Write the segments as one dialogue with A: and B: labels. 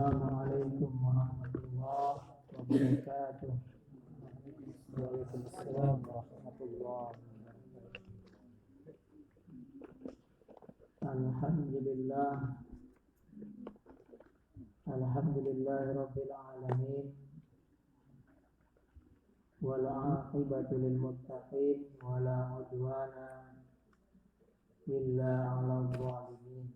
A: Assalamualaikum warahmatullahi wabarakatuh. Waalaikumsalam warahmatullahi wabarakatuh. Alhamdulillahirabbil alamin. Wal 'aqibatu lil muttaqin wala 'udwana illa 'alal zalimin.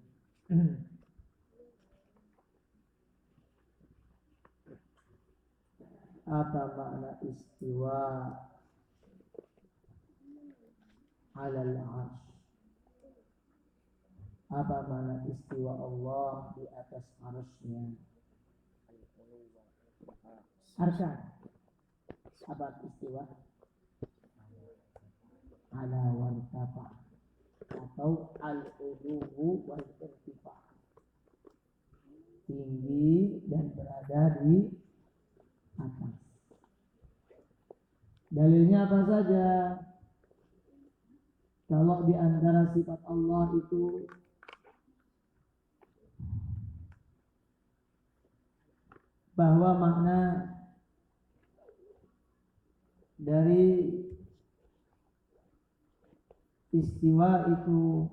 A: Apa makna istiwa 'alal 'arsy? Apa makna istiwa Allah di atas arsy-Nya? Arsy. Apa istiwa? Ala wal tafa atau al-uluwu wal irtifa, tinggi dan berada di atas. Dalilnya apa saja? Kalau di antara sifat Allah itu bahwa makna dari istiwa itu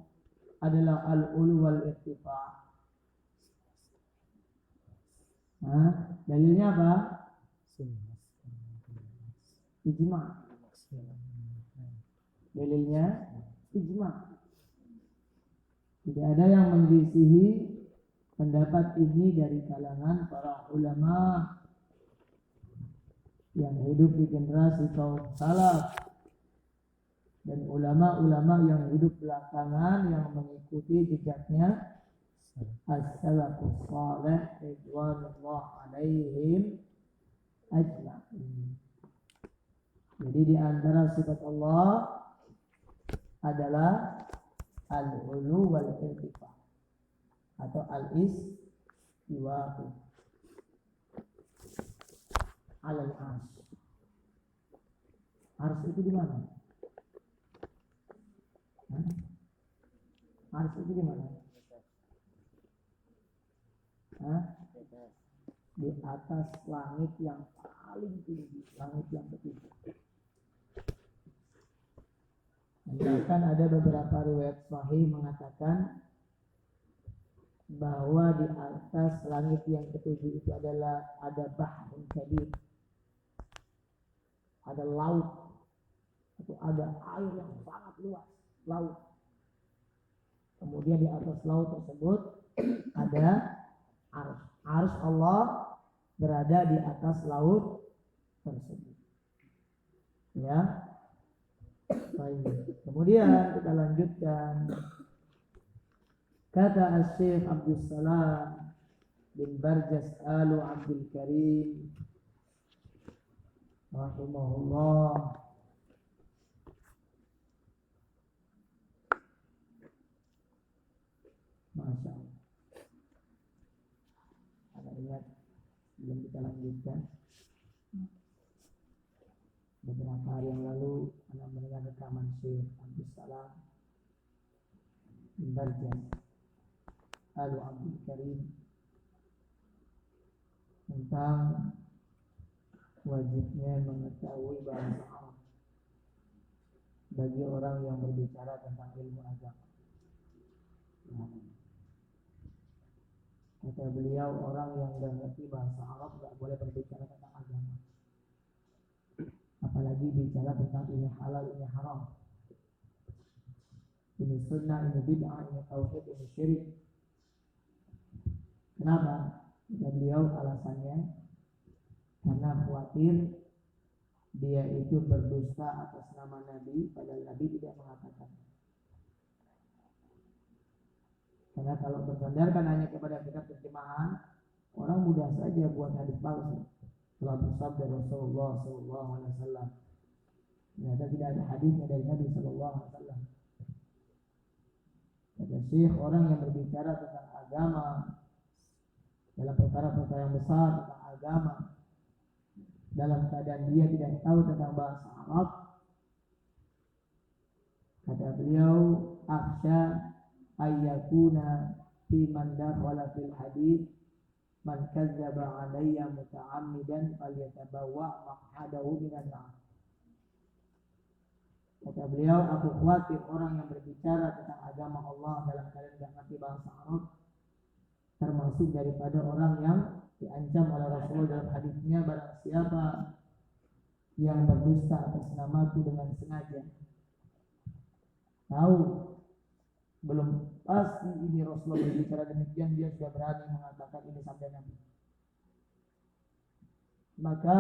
A: adalah al-ulu wal irtifa. Dalilnya apa? Ijma. Dalilnya ijma. Tidak ada yang menyelisihi pendapat ini dari kalangan para ulama yang hidup di generasi kaum salaf dan ulama-ulama yang hidup belakangan yang mengikuti jejaknya as-salafus salih ridwanullah alaihim ajma'in. Jadi di antara sifat Allah adalah al-ulu wal irtifa atau al-istiwa alal arsy. Arsy itu di mana? Arsy itu di mana? Di atas langit yang paling tinggi, langit yang ketiga. Bahkan ada beberapa riwayat sahih mengatakan bahwa di atas langit yang ketujuh itu adalah ada bahrun kabir, ada laut atau ada air yang sangat luas, laut. Kemudian di atas laut tersebut ada arsy. Arsy Allah berada di atas laut tersebut. Ya. Baik. Kemudian kita lanjutkan. Kata Asy-Syaikh Abdus Salam bin Barjas Alu Abdul Karim rahimahullah, Masya Allah. Ada ingat sebelum kita lanjutkan, beberapa hari yang lalu Anda mendengar rekaman Syekh Abdus Salam bin Barjas Alu Abdul Karim tentang wajibnya mengetahui bahasa Arab bagi orang yang berbicara tentang ilmu agama. Kata beliau, orang yang tidak mengerti bahasa Arab tidak boleh berbicara tentang agama, apalagi bicara tentang ini halal, ini haram, ini sunnah, ini bid'ah, ini tauhid, ini syirik. Kenapa? Kata beliau alasannya karena khawatir dia itu berdusta atas nama Nabi, padahal Nabi tidak mengatakan. Karena kalau bersandarkan hanya kepada kitab terjemahan, orang mudah saja buat hadis palsu. Telah bersabda Rasulullah sallallahu alaihi wasallam. Ternyata tidak ada hadisnya dari Nabi sallallahu alaihi wasallam. Kata Syekh, orang yang berbicara tentang agama dalam perkara-perkara yang besar tentang agama dalam keadaan dia tidak tahu tentang bahasa Arab, kata beliau, akhsha ayyakuna fi man dakhala fil hadis man kadzdzaba alayya muta'ammidan falyatabawwa maq'adahu minan nar. Kata beliau, aku khawatir orang yang berbicara tentang agama Allah dalam keadaan tidak mengerti bahasa Arab termasuk daripada orang yang diancam oleh Rasulullah dalam hadisnya, barang siapa yang berdusta atas namaku dengan sengaja. Tahu belum pasti ini Rasulullah berbicara demikian, dia sudah berani mengatakan ini sabda Nabi. Maka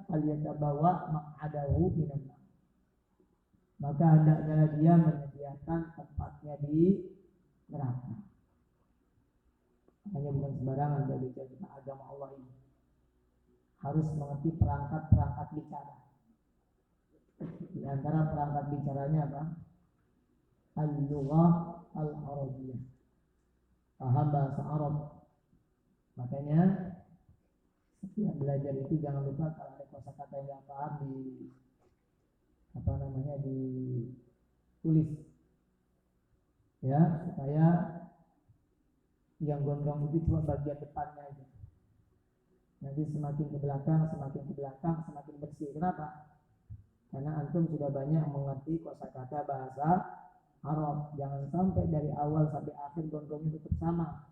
A: falyatabawwa maq'adahu minan nar. Maka hendaknya dia menyediakan tempatnya di neraka. Hanya bukan sembarangan dia bicara tentang agama Allah ini. Harus mengerti perangkat-perangkat bicara. Di antara perangkat bicaranya apa? Al-lughah al-arabiyyah. Paham bahasa Arab. Makanya setiap belajar itu jangan lupa kalau ada kosakata yang tidak paham ditulis. Ya, supaya yang gondrong itu cuma bagian depannya aja. Nanti semakin ke belakang, semakin bersih. Kenapa? Karena antum sudah banyak mengerti kosakata bahasa Arab. Jangan sampai dari awal sampai akhir gondrongnya tetap sama.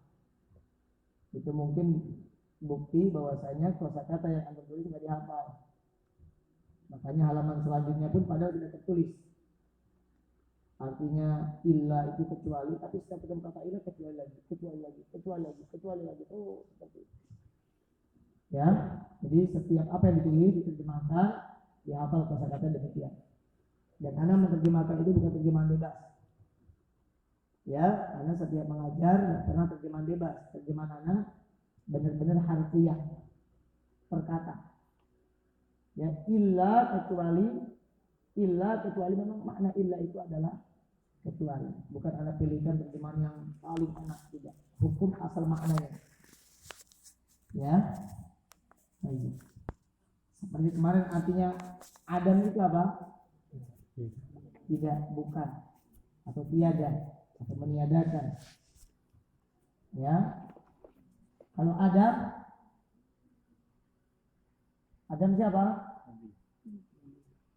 A: Itu mungkin bukti bahwasanya kosakata yang antum tulis tidak dihafal. Makanya halaman selanjutnya pun padahal tidak tertulis. Artinya illa itu kecuali, tapi setiap ketemu kata illa kecuali lagi. Oh, seperti itu. Ya, jadi setiap apa yang ditulis diterjemahkan, dihafal kosakata demikian. Dan ana menerjemahkan itu bukan terjemahan bebas. Ya, karena setiap mengajar tidak pernah terjemahan bebas. Terjemahan ana benar-benar harfiah per kata. Ya, illa kecuali memang makna illa itu adalah kecuali. Bukan ana pilihkan terjemahan yang paling enak, tidak. Hukum asal maknanya. Ya. Baik. Seperti kemarin artinya Adam itu apa? Tidak, bukan, atau tiada, atau meniadakan. Ya. Kalau Adam siapa?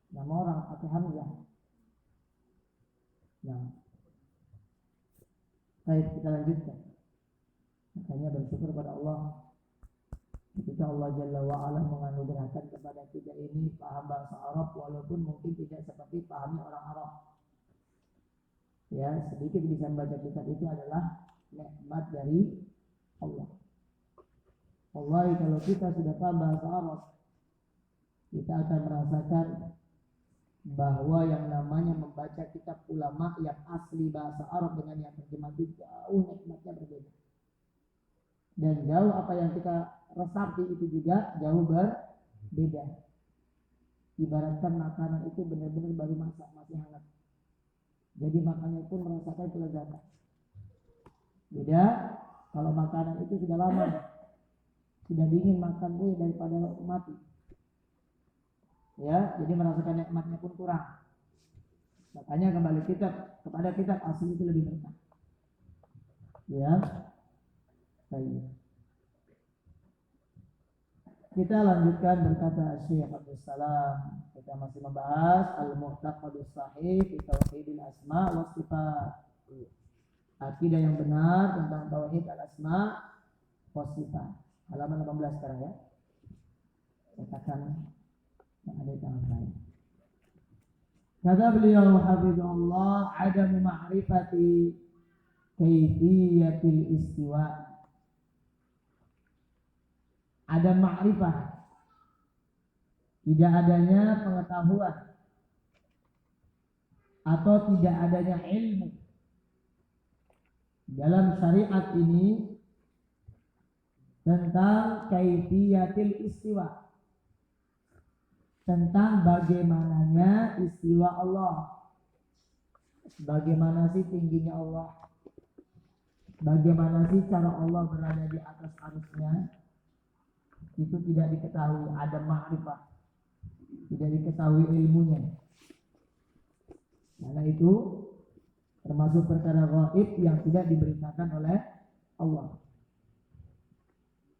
A: Nama orang atau Hamzah. Nah, baik, kita lanjutkan. Makanya bersyukur pada Allah ketika Allah Jalla wa'ala menganugerahkan kepada kita ini paham bahasa Arab, walaupun mungkin tidak seperti pahami orang Arab. Ya, sedikit bisa membaca kitab itu adalah nikmat dari Allah. Wallahi kalau kita sudah paham bahasa Arab, kita akan merasakan bahwa yang namanya membaca kitab ulama yang asli bahasa Arab dengan yang terjemah itu jauh nikmatnya berbeda. Dan jauh apa yang kita resapi itu juga jauh berbeda. Ibaratkan makanan itu benar-benar baru masak, masih hangat. Jadi makannya pun merasakan kelezatan. Beda kalau makanan itu sudah lama, sudah dingin makan daripada mati. Ya, jadi merasakan nikmatnya pun kurang. Makanya kembali kepada kitab asli itu lebih berkah. Ya. Baik. Kita lanjutkan berkata Syekh Abdul Salam. Kita masih membahas al-mu'taqadus sahih fi tauhidil asma wa sifat. Akidah yang benar tentang tauhid al-asma wa sifat. Halaman 18 sekarang ya. Katakan yang ada di tangan saya. Kata beliau hafizahullah, adamu ma'rifati kaifiyatil istiwa. Ada ma'rifah, tidak adanya pengetahuan atau tidak adanya ilmu dalam syariat ini tentang kaifiyatil istiwa, tentang bagaimananya istiwa Allah, bagaimana sih tingginya Allah, bagaimana sih cara Allah berada di atas arusnya. Itu tidak diketahui, ada ma'rifah, tidak diketahui ilmunya. Karena itu termasuk perkara gaib yang tidak diberitakan oleh Allah.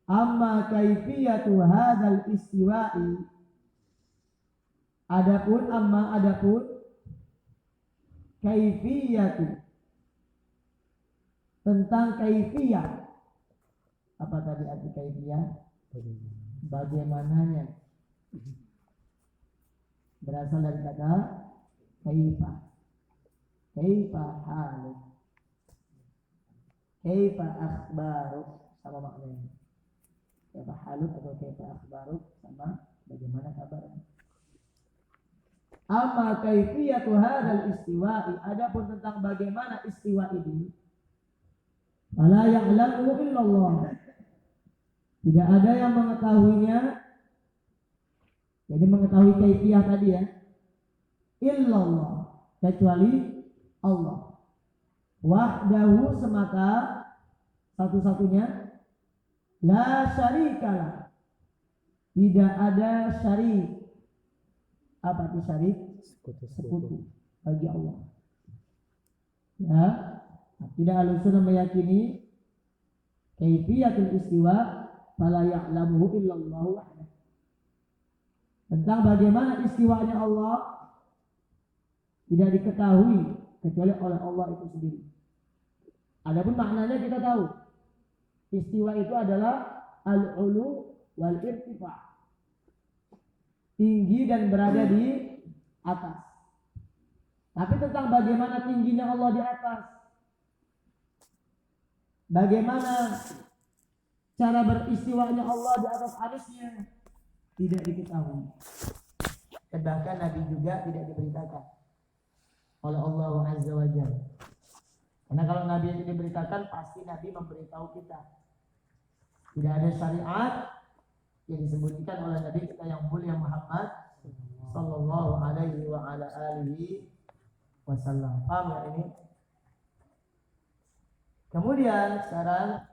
A: Amma kaifiyatu hadzal istiwa'i, adapun kaifiyatu, tentang kaifiyah. Apa tadi arti kaifiyah? Bagaimananya. Berasal dari kata kaifa. Kaifa halu, kaifa akhbaru, sama maknanya. Kaifa halu atau kaifa akhbaru sama bagaimana kabarnya. Amma kaifiyatu hadzal istiwa'i, adapun tentang bagaimana istiwa ini, fala ya'lamu illallah, tidak ada yang mengetahuinya. Jadi mengetahui kaifiyah tadi ya, illallah, kecuali Allah. Wahdahu, semata, satu-satunya. La syarikalah, tidak ada syarik. Apa itu syarik? Sekutu bagi Allah. Ya, tidak Ahlussunnah meyakini kaifiyatul istiwa fala ya'lamuhu illallah wahdahu. Tentang bagaimana istiwanya Allah tidak diketahui kecuali oleh Allah itu sendiri. Adapun maknanya kita tahu. Istiwa itu adalah al-ulu wal irtifa', tinggi dan berada di atas. Tapi tentang bagaimana tingginya Allah di atas, bagaimana cara beristiwanya Allah di atas arsy-Nya, tidak diketahui. Bahkan Nabi juga tidak diberitakan oleh Allah Azza wa Jalla. Karena kalau Nabi itu diberitakan, pasti Nabi memberitahu kita. Tidak ada syariat yang disembunyikan oleh Nabi kita yang mulia Muhammad sallallahu alaihi wa ala alihi wasallam. Paham ya ini? Kemudian sekarang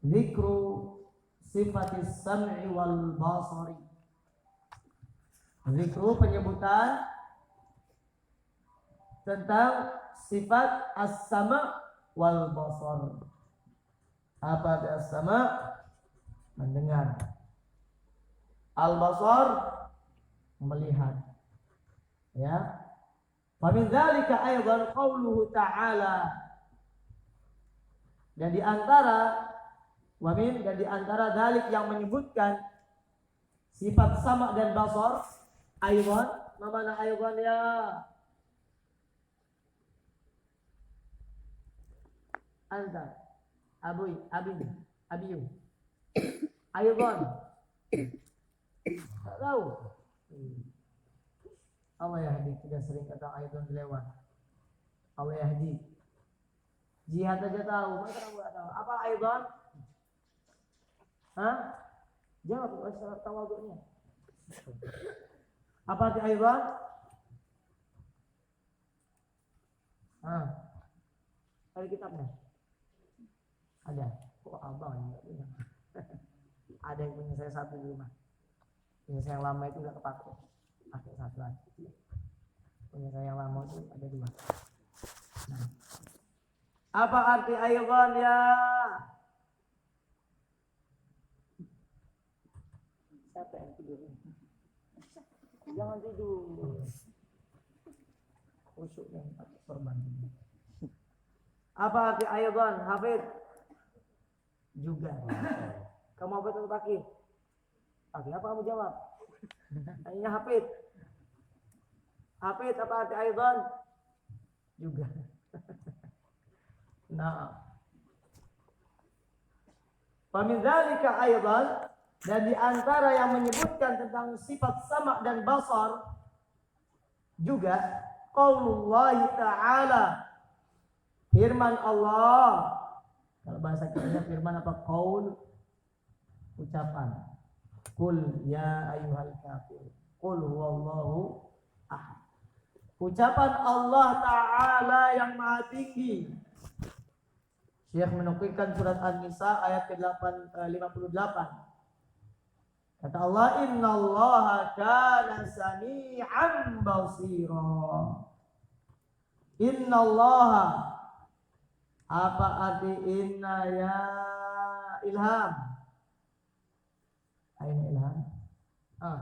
A: zikru sifatis sam'i wal basari. Zikru, penyebutan tentang sifat as-sama' wal basar. Apa itu as-sama'? Mendengar. Al-basar, melihat. Ya. Wa min dzalika aidan qauluhu ta'ala. Dan di antara dzalik yang menyebutkan sifat sama dan basar, aidan, mana aidan ya? Anta, abiyu, aidan. Tak tahu. Allah yahdi, tidak sering kata aidan lewat. Allah yahdi. Jihad aja tahu, masa kamu enggak tahu? Apa aidan? Hah? Jawab secara tawadhu'nya. Apa arti aidan? Ada kitabnya? Ada. Kok abang enggak punya? Ada yang punya saya satu di rumah. Punya saya yang lama itu enggak kepake. Pakai satu lagi. Punya saya yang lama itu ada dua. Nah. Apa arti aidan ya? Siapa yang tidur? Jangan tidur. Khusyuk yang korban. Apa arti aidan, Hafid? Juga. Kamu apa itu pakai? Pakai apa kamu jawab? Hanya Hafid. Hafid, apa arti aidan? Juga. Nah. Fa min dzalika aidan, dan di antara yang menyebutkan tentang sifat sama dan basar juga qaulullah ta'ala, firman Allah. Kalau bahasa kita firman apa? Qaul, ucapan. Qul ya ayyuhal kafir, qul huwallahu ahad. Ucapan Allah Ta'ala yang maha tinggi. Syekh menukilkan surat An-Nisa ayat ke-58. Kata Allah, innallaha kana sami'an basira. Innallaha, apa arti inna ya Ilham? Aina ilham. Nah,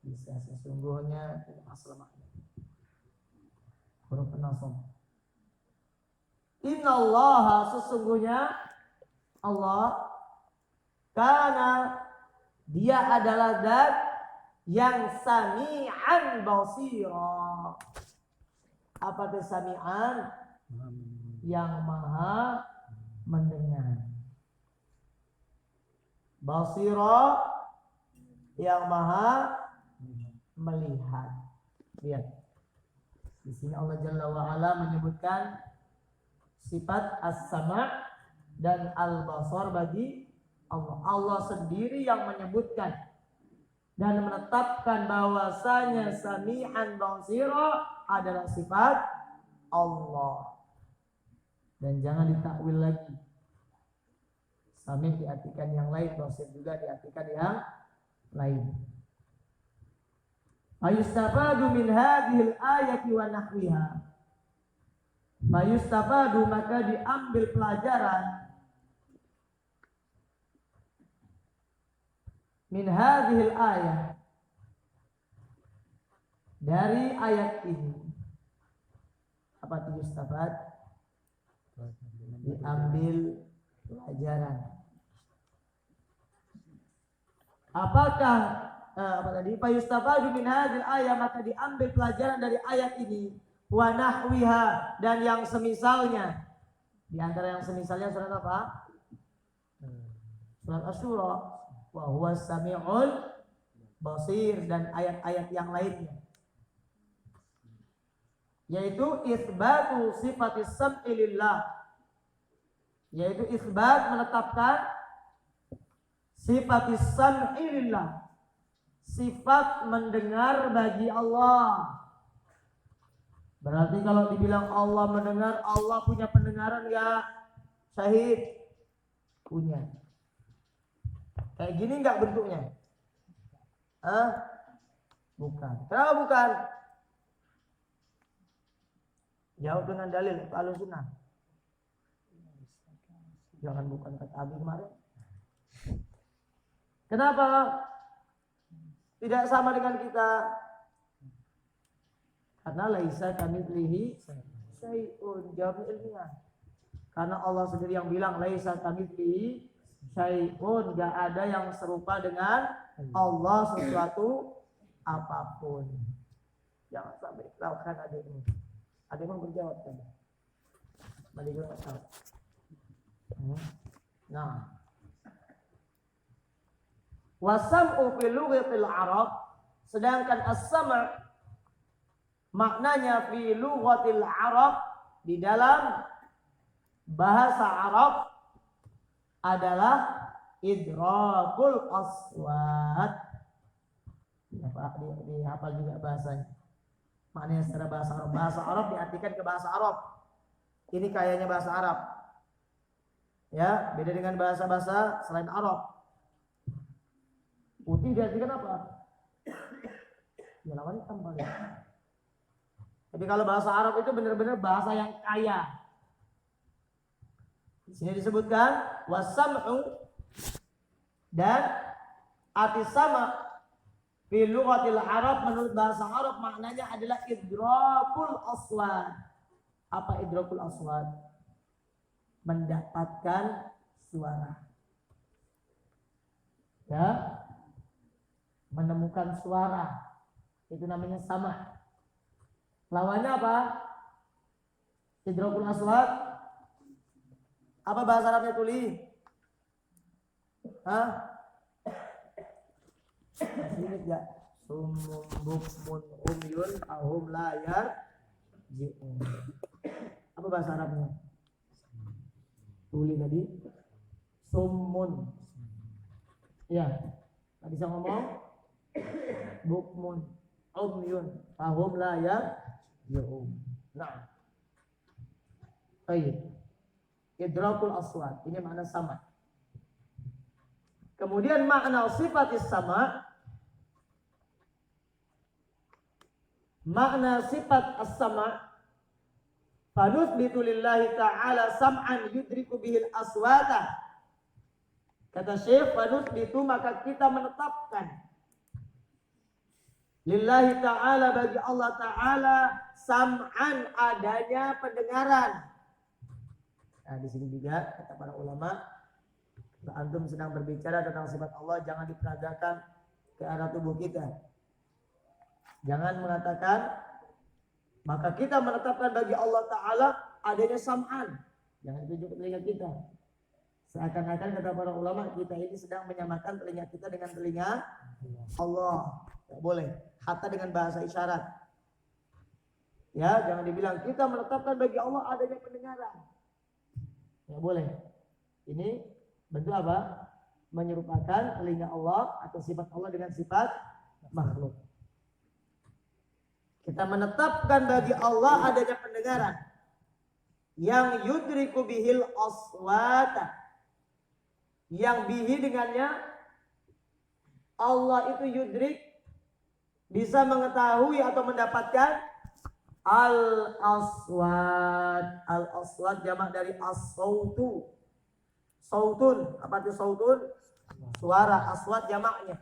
A: bisa sesungguhnya asal makna. Huruf nasab. Innallaha sesungguhnya Allah karena dia adalah zat yang sami'an basira. Apa itu sami'an? Yang maha mendengar. Basira yang maha melihat. Lihat. Di sini Allah Jalla wa Ala menyebutkan sifat as-sama' dan al-basar bagi Allah. Allah sendiri yang menyebutkan dan menetapkan bahwasanya sami'an basira adalah sifat Allah. Dan jangan ditakwil lagi. Sami' diartikan yang lain, basir juga diartikan yang lain. Ayustafadu min hadhil ayati wa nahwiha. Ayustafadu maka diambil pelajaran min hadhil ayat dari ayat ini. Apa itu yustafad? Diambil pelajaran. Apakah apa tadi? Fa yustafadu min hadhil ayat, maka diambil pelajaran dari ayat ini wa nahwiha dan yang semisalnya. Di antara yang semisalnya surat apa? Surat Asy-Syura. Wa huwas sami'ul basir dan ayat-ayat yang lainnya. Yaitu isbatu sifatis sam'i lillah. Yaitu isbat menetapkan sifatis sam'i lillah. Sifat mendengar bagi Allah. Berarti kalau dibilang Allah mendengar, Allah punya pendengaran enggak? Syahid. Punya. Kayak gini enggak bentuknya? Bukan. Kenapa bukan? Jawab dengan dalil itu Ahlussunnah. Jangan bukan kata Abi kemarin. Kenapa? Tidak sama dengan kita. Karena laisa kamitslihi syai'un. Jawabnya ilmiah. Karena Allah sendiri yang bilang laisa kamitslihi syai'un. Gak ada yang serupa dengan Allah sesuatu apapun. Jangan sampai tahukan adikmu. Adikmu berjawab kan. Balik gue gak tahu. Nah, wasam'u fi lughatil Arab, sedangkan as-sam' maknanya fi lughatil Arab di dalam bahasa Arab adalah idrakul aswat. Dihafal juga bahasanya. Maknanya secara bahasa Arab. Bahasa Arab diartikan ke bahasa Arab. Ini kayaknya bahasa Arab. Ya, beda dengan bahasa-bahasa selain Arab. Putih diartikan apa? Ya lawan hitam paling. Tapi kalau bahasa Arab itu benar-benar bahasa yang kaya. Di sini disebutkan wasam'u dan atisama fi lughatil Arab, menurut bahasa Arab maknanya adalah idrakul aswat. Apa idrakul aswat? Mendapatkan suara. Ya. Menemukan suara. Itu namanya sama. Lawannya apa? Idrakul aswat. Apa bahasa Arabnya tuli? Masih ingat gak? Summun bukmun umyun ahum layar ji'un. Apa bahasa Arabnya? Tuli tadi. Summun. Ya. Tadi saya ngomong bukmun umyun ahum layar ji'un. Nah. Baik. Idrakul aswat. Ini makna sama. Kemudian makna sifatis sama. Makna sifat as-sama Fanuthbitu lillahi ta'ala sam'an yudriku bihil aswata. Kata Syekh, fanuthbitu, maka kita menetapkan lillahi ta'ala, bagi Allah ta'ala, sam'an, adanya pendengaran. Nah, di sini juga kata para ulama, kalau antum sedang berbicara tentang sifat Allah, jangan diperagakan ke arah tubuh kita. Jangan mengatakan, maka kita menetapkan bagi Allah ta'ala adanya sam'an. Jangan tunjuk ke telinga kita. Seakan-akan kata para ulama, kita ini sedang menyamakan telinga kita dengan telinga Allah. Tidak boleh. Hatta dengan bahasa isyarat. Ya, jangan dibilang kita menetapkan bagi Allah adanya pendengaran. Tidak boleh. Ini bentuk apa? Menyerupakan telinga Allah atau sifat Allah dengan sifat makhluk. Kita menetapkan bagi Allah adanya pendengaran yang yudriku bihil aswata, yang bihi dengannya Allah itu yudrik, bisa mengetahui atau mendapatkan al-aswat. Al-aswat jamak dari as-sautu. Sautun, apa itu sautun? Suara. Aswat jamaknya.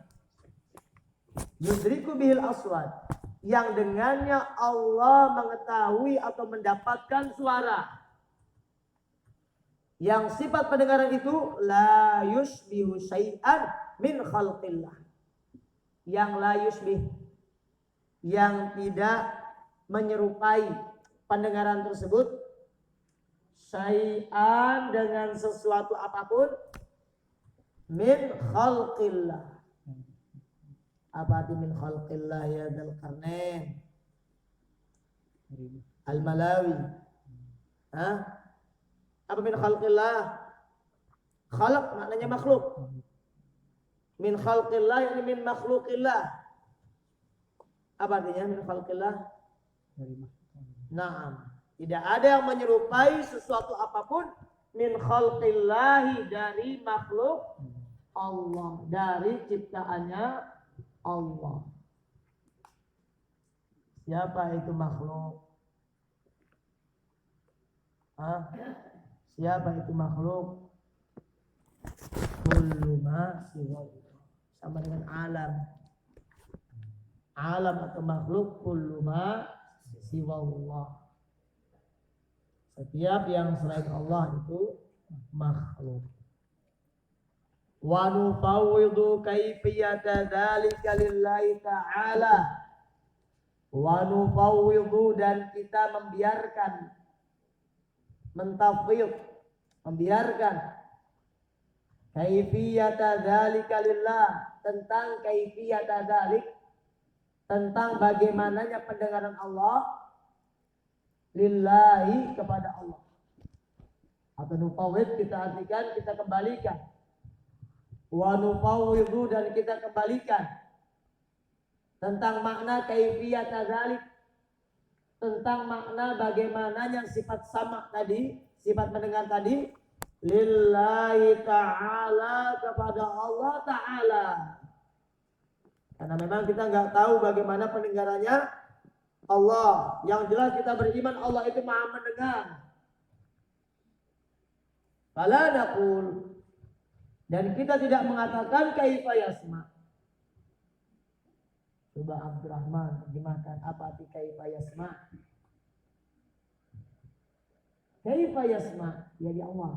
A: Yudriku bihil aswat, yang dengannya Allah mengetahui atau mendapatkan suara. Yang sifat pendengaran itu la yushbihu syai'an min khalqillah. Yang la yushbih, yang tidak menyerupai pendengaran tersebut syai'an, dengan sesuatu apapun, min khalqillah. Apa itu min khalqillah ya Dzul Qarnain? Al-Malawi. Hah? Apa min khalqillah? Khalq maknanya makhluk. Min khalqillah yakni min makhluqillah. Apa artinya min khalqillah? Naam. Tidak ada yang menyerupai sesuatu apapun min khalqillahi, dari makhluk Allah, dari ciptaannya Allah. Siapa itu makhluk? Siapa itu makhluk? Kullu ma siwa, sama dengan alam. Alam atau makhluk, kullu ma siwa Allah. Setiap yang selain Allah itu makhluk. Wa nufawwidu kaifiyata dzalika lillahi ta'ala. Wa nufawwidu, dan kita membiarkan, mentafwid, membiarkan kaifiyata dzalika lillah, tentang kaifiyata dzalik, tentang bagaimananya pendengaran Allah, lillahi, kepada Allah. Atau nufawwid kita artikan, kita kembalikan. Wa nufawwidu, dan kita kembalikan tentang makna kaifiyata dzalik, tentang makna bagaimananya sifat sama tadi, sifat mendengar tadi, lillahi ta'ala, kepada Allah ta'ala. Karena memang kita nggak tahu bagaimana pendengarannya Allah. Yang jelas kita beriman Allah itu maha mendengar. Fala naqul, dan kita tidak mengatakan kaifa yasma. Coba Abdurrahman terjemahkan apa arti kaifa yasma. Kaifa yasma, ya di Allah.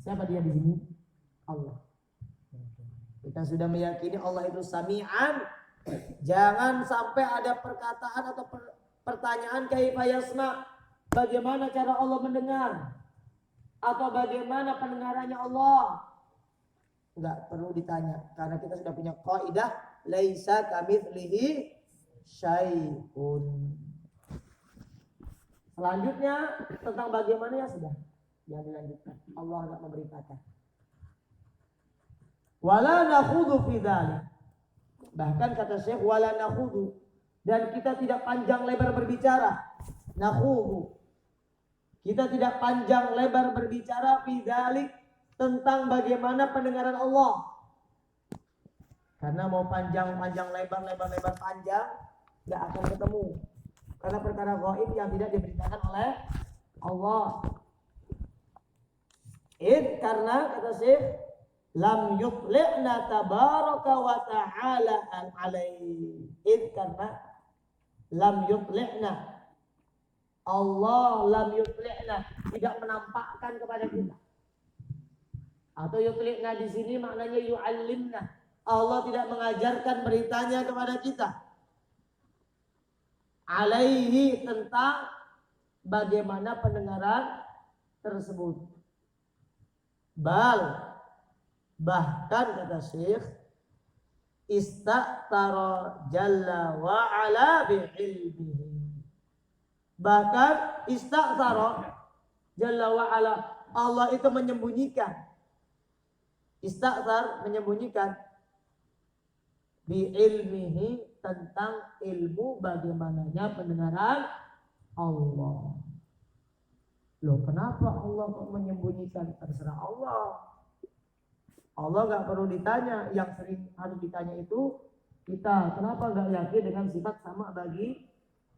A: Siapa dia di sini? Allah. Kita sudah meyakini Allah itu sami'an. Jangan sampai ada perkataan atau pertanyaan kaifa yasma, bagaimana cara Allah mendengar, atau bagaimana pendengarannya Allah. Enggak perlu ditanya, karena kita sudah punya kaidah laisa kamitslihi syai'un. Selanjutnya tentang bagaimana, ya sudah, yang dilanjutkan. Allah enggak memberitakan. Wala nakhudu fi dzalik. Bahkan kata Syekh, wala nakhudu, dan kita tidak panjang lebar berbicara. Nakhudu, kita tidak panjang lebar berbicara fi dzalik, tentang bagaimana pendengaran Allah. Karena mau panjang lebar panjang, nggak akan ketemu. Karena perkara gaib yang tidak diberitakan oleh Allah. Karena kata Syekh, lam yutli'na tabaraka wa ta'ala alaihi. Karena lam yutli'na, Allah lam yutli'na, tidak menampakkan kepada kita. Atau yutli'na di sini maknanya yu'allimna, Allah tidak mengajarkan beritanya kepada kita. Alaihi, tentang bagaimana pendengaran tersebut. Bahkan kata Syekh, ista'tara jalla wa ala bi'ilmihi. Bahkan ista'tara jalla wa ala, Allah itu menyembunyikan. Ista'tar, menyembunyikan, bi'ilmihi, tentang ilmu bagaimananya pendengaran Allah. Loh, kenapa Allah kok menyembunyikan? Terserah Allah. Allah gak perlu ditanya. Yang sering harus ditanya itu kita. Kenapa gak yakin dengan sifat sama bagi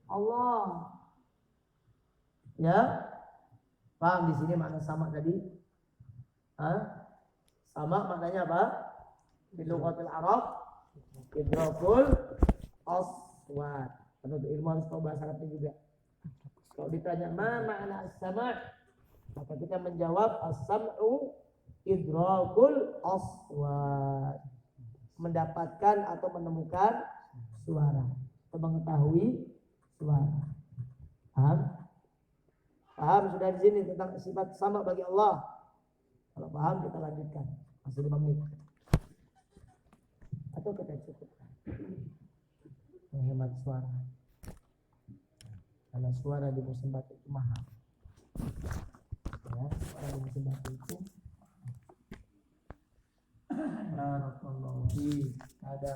A: Allah? Ya, paham di sini makna sama tadi? Sama maknanya apa? Di lughatil Arab, idrakul aswat. Penuntut ilmu harus tahu bahasa Arabnya juga. Kalau ditanya makna as-sama', maka kita menjawab as-sam'u idrakul aswat, mendapatkan atau menemukan suara atau mengetahui suara. Paham? Paham sudah di sini tentang sifat sama bagi Allah. Kalau paham kita lanjutkan. Masih 5 menit. Atau kita cukupkan. Menghemat suara. Karena suara di musim batik itu mahal. Ya, suara di musim batik itu barakallahu fiik. Ada